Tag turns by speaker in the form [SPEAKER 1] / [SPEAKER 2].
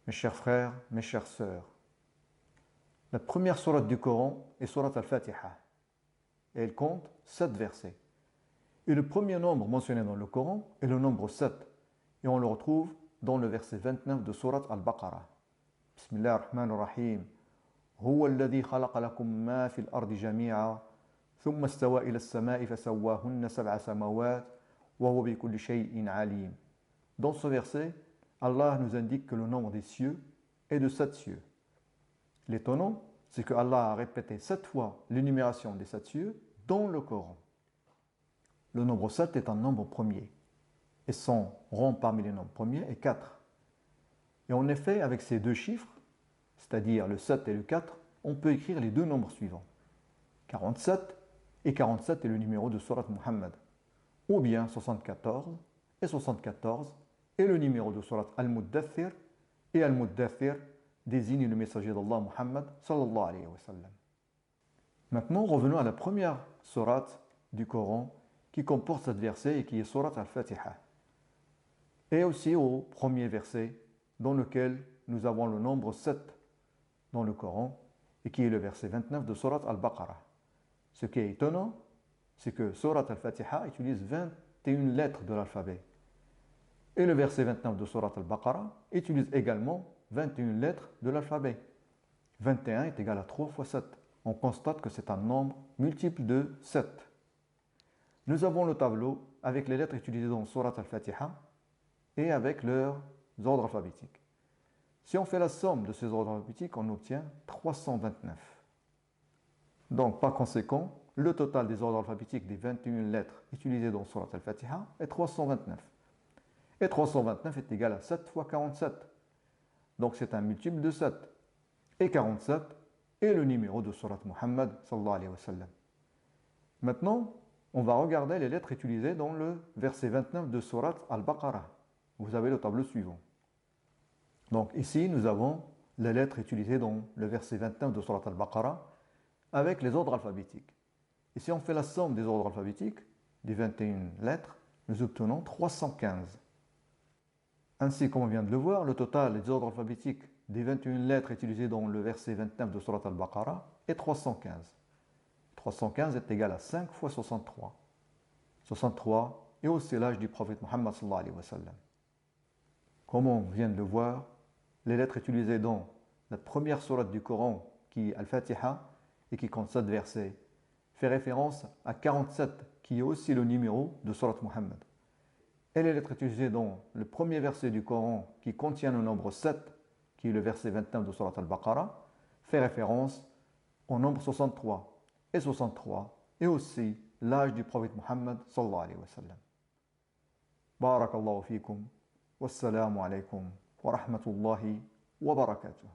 [SPEAKER 1] Mes chers frères, mes chères sœurs, la première sourate du Coran est sourate Al-Fatiha et elle compte 7 versets. Et le premier nombre mentionné dans le Coran est le nombre 7 et on le retrouve dans le verset 29 de sourate Al-Baqarah. Bismillah ar-Rahman ar-Rahim. هو الذي خلق لكم ما في الأرض جميعا ثم استوى إلى السماء فسواهن سبع سماوات وهو بكل شيء عليم. Dans ce verset, Allah nous indique que le nombre des cieux est de 7 cieux. L'étonnant, c'est que Allah a répété 7 fois l'énumération des 7 cieux dans le Coran. Le nombre 7 est un nombre premier, et son rang parmi les nombres premiers est 4. Et en effet, avec ces deux chiffres, c'est-à-dire le 7 et le 4, on peut écrire les deux nombres suivants. 47, et 47 est le numéro de Surat Muhammad. Ou bien 74, et 74 est le numéro de Surat Al-Muddathir, et Al-Muddathir désigne le messager d'Allah Muhammad sallallahu alayhi wa sallam. Maintenant, revenons à la première sourate du Coran qui comporte cet verset et qui est Surat Al-Fatiha. Et aussi au premier verset dans lequel nous avons le nombre 7 dans le Coran et qui est le verset 29 de Surat Al-Baqarah. Ce qui est étonnant, c'est que Surat Al-Fatiha utilise 21 lettres de l'alphabet. Et le verset 29 de Surat Al-Baqarah utilise également 21 lettres de l'alphabet. 21 est égal à 3 fois 7. On constate que c'est un nombre multiple de 7. Nous avons le tableau avec les lettres utilisées dans Surat Al-Fatiha et avec leurs ordres alphabétiques. Si on fait la somme de ces ordres alphabétiques, on obtient 329. Donc, par conséquent, le total des ordres alphabétiques des 21 lettres utilisées dans Surat Al-Fatiha est 329. Et 329 est égal à 7 fois 47. Donc, c'est un multiple de 7. Et 47 est le numéro de Surat Muhammad sallallahu alayhi wa sallam. Maintenant, on va regarder les lettres utilisées dans le verset 29 de Surat Al-Baqarah. Vous avez le tableau suivant. Donc ici, nous avons les lettres utilisées dans le verset 29 de Surat Al-Baqarah avec les ordres alphabétiques. Et si on fait la somme des ordres alphabétiques, des 21 lettres, nous obtenons 315. Ainsi, comme on vient de le voir, le total des ordres alphabétiques des 21 lettres utilisées dans le verset 29 de Surat Al-Baqarah est 315. 315 est égal à 5 fois 63. 63 est aussi l'âge du prophète Muhammad sallallahu alayhi wa sallam. Comme on vient de le voir, les lettres utilisées dans la première sourate du Coran, qui est Al-Fatiha, et qui compte 7 versets, fait référence à 47, qui est aussi le numéro de Surat Muhammad. Et les lettres utilisées dans le premier verset du Coran, qui contient le nombre 7, qui est le verset 29 de Surat Al-Baqarah, fait référence au nombre 63. Et 63 est aussi l'âge du prophète Muhammad sallallahu alayhi wa sallam. Barakallahu fikum. Wassalamu alaikum wa rahmatullahi wa barakatuh.